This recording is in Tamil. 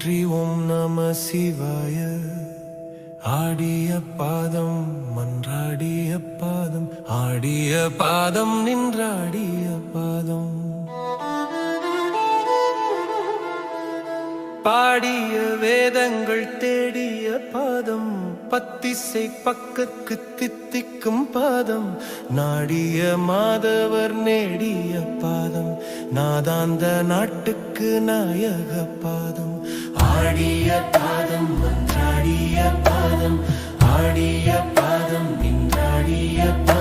போற்றி ஓம் நம சிவாய. ஆடிய பாதம் மன்றாடிய பாதம், ஆடிய பாதம் நின்றாடிய பாதம், பாடிய வேதங்கள் தேடிய பாதம், பத்திசை பக்கற்கு தித்திக்கும் பாதம், நாடிய மாதவர் நேடிய பாதம், நாதாந்த நாட்டுக்கு நாயக பாதம். ஆடிய பாதம் மன்றாடிய பாதம், ஆடிய பாதம் நின்றாடிய பாதம்.